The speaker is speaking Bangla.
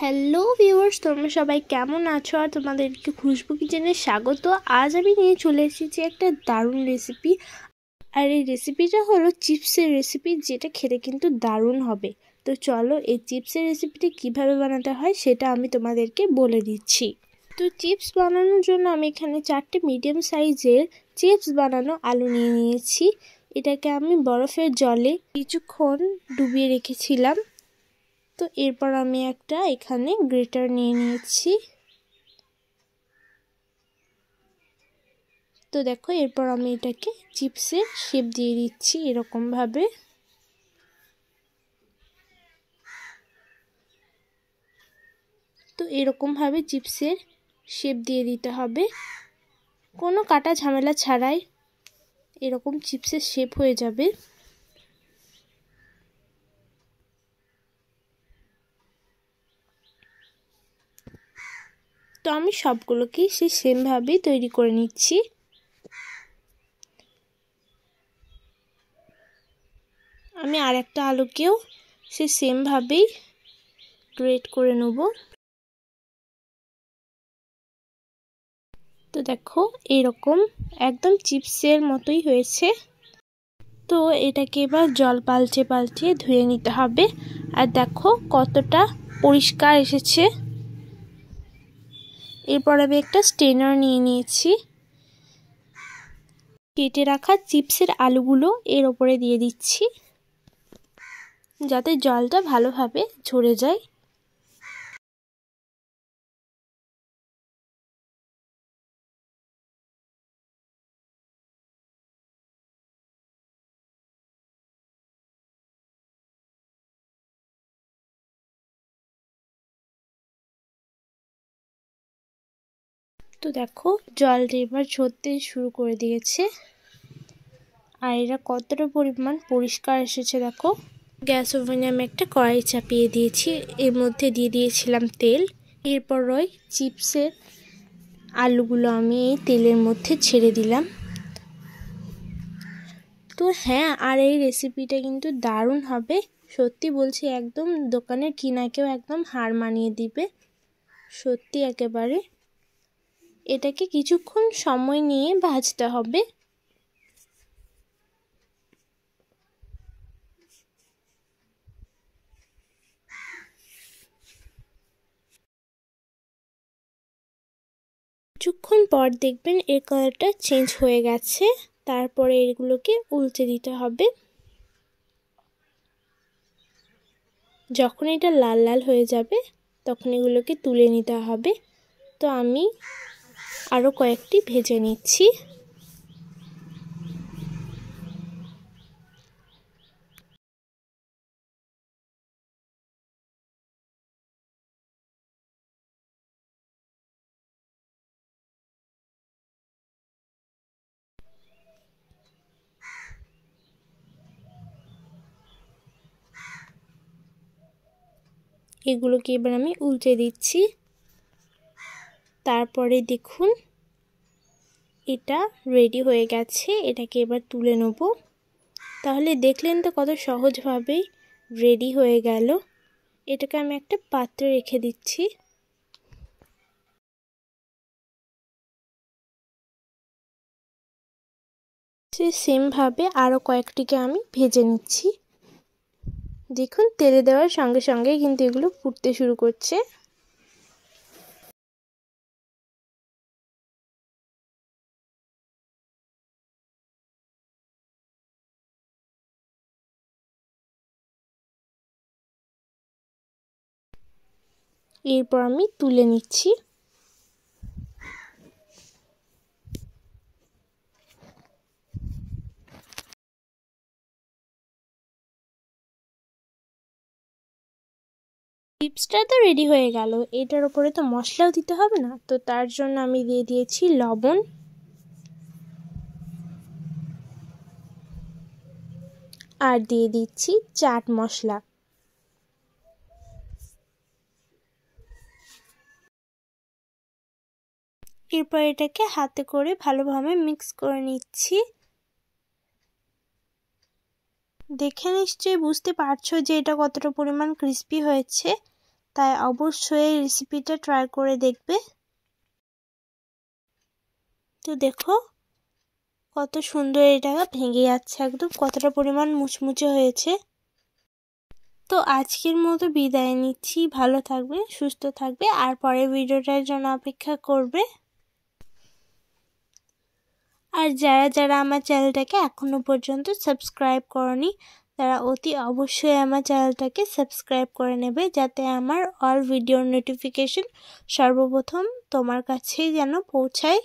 হ্যালো ভিউয়ার্স, তোমরা সবাই কেমন আছো? আর তোমাদেরকে খুশবু কিচেনে স্বাগত। আজ আমি নিয়ে চলে এসেছি একটা দারুণ রেসিপি। আর এই রেসিপিটা হলো চিপসের রেসিপি, যেটা খেতে কিন্তু দারুণ হবে। তো চলো এই চিপসের রেসিপিটি কিভাবে বানাতে হয় সেটা আমি তোমাদেরকে বলে দিচ্ছি। তো চিপস বানানোর জন্য আমি এখানে 4টে মিডিয়াম সাইজের চিপস বানানো আলু নিয়ে নিয়েছি। এটাকে আমি বরফের জলে কিছুক্ষণ ডুবিয়ে রেখেছিলাম। তো এরপর আমি একটা এখানে গ্রেটার নিয়ে নিয়েছি। তো দেখো, এরপর আমি এটাকে চিপসের শেপ দিয়ে দিচ্ছি এরকম ভাবে। তো এরকম ভাবে চিপসের শেপ দিয়ে দিতে হবে, কোনো কাটা ঝামেলা ছাড়াই এরকম চিপসের শেপ হয়ে যাবে। তো আমি সবগুলোকেই সেই সেম ভাবেই তৈরি করে নিচ্ছি। আমি আরেকটা আলুকেও সেই সেম ভাবেই গ্রেট করে নেব। তো দেখো, এরকম একদম চিপসের মতোই হয়েছে। তো এটাকে এবার জল পাল্টে পাল্টে ধুয়ে নিতে হবে। আর দেখো কতটা পরিষ্কার এসেছে। এরপর আমি একটা স্ট্রেনার নিয়ে নিয়েছি। কেটে রাখা চিপসের আলুগুলো এর ওপরে দিয়ে দিচ্ছি, যাতে জলটা ভালোভাবে ঝরে যায়। তো দেখো জলটা এবার ঝরতে শুরু করে দিয়েছে। আর এরা কতটা পরিমাণ পরিষ্কার এসেছে দেখো। গ্যাস ওভেনে আমি একটা কড়াই চাপিয়ে দিয়েছি, এর মধ্যে দিয়ে দিয়েছিলাম তেল। এরপর ওই চিপসের আলুগুলো আমি এই তেলের মধ্যে ছেড়ে দিলাম। তো হ্যাঁ, আর এই রেসিপিটা কিন্তু দারুণ হবে, সত্যি বলছি। একদম দোকানের কিনাকেও একদম হার মানিয়ে দিবে, সত্যি একেবারে। এটাকে কিছুক্ষণ সময় নিয়ে ভাজতে হবে। কিছুক্ষণ পর দেখবেন এর কালারটা চেঞ্জ হয়ে গেছে। তারপরে এগুলোকে উল্টে দিতে হবে। যখন এটা লাল লাল হয়ে যাবে তখন এগুলোকে তুলে নিতে হবে। তো আমি আরও কয়েকটি ভেজে নিচ্ছি। এগুলোকে এবার আমি উল্টে দিচ্ছি। তারপরে দেখুন এটা রেডি হয়ে গেছে। এটাকে এবার তুলে নেব। তাহলে দেখলেন তো কত সহজভাবেই রেডি হয়ে গেল। এটাকে আমি একটা পাত্রে রেখে দিচ্ছি। সেম ভাবে আরও কয়েকটিকে আমি ভেজে নিচ্ছি। দেখুন তেলে দেওয়ার সঙ্গে সঙ্গে কিন্তু এগুলো ফুটতে শুরু করছে। এরপর আমি তুলে নিচ্ছি। চিপসটা তো রেডি হয়ে গেল, এটার উপরে তো মশলাও দিতে হবে না। তো তার জন্য আমি দিয়ে দিয়েছি লবণ, আর দিয়ে দিচ্ছি চাট মশলা। এরপর এটাকে হাতে করে ভালোভাবে মিক্স করে নিচ্ছি। দেখে নিশ্চয়ই বুঝতে পারছো যে এটা কতটা পরিমাণ ক্রিস্পি হয়েছে। তাই অবশ্যই এই রেসিপিটা ট্রাই করে দেখবে। তো দেখো কত সুন্দর এটা ভেঙে যাচ্ছে, একদম কতটা পরিমাণ মুচমুচে হয়েছে। তো আজকের মতো বিদায় নিচ্ছি, ভালো থাকবে, সুস্থ থাকবে, আর পরের ভিডিওটার জন্য অপেক্ষা করবে। আর যারা যারা আমার চ্যানেলটাকে এখনো পর্যন্ত সাবস্ক্রাইব করনি তারা অতি অবশ্যই আমার চ্যানেলটাকে সাবস্ক্রাইব করে নেবে, যাতে আমার অল ভিডিওর নোটিফিকেশন সর্বপ্রথম তোমার কাছেই যেন পৌঁছায়।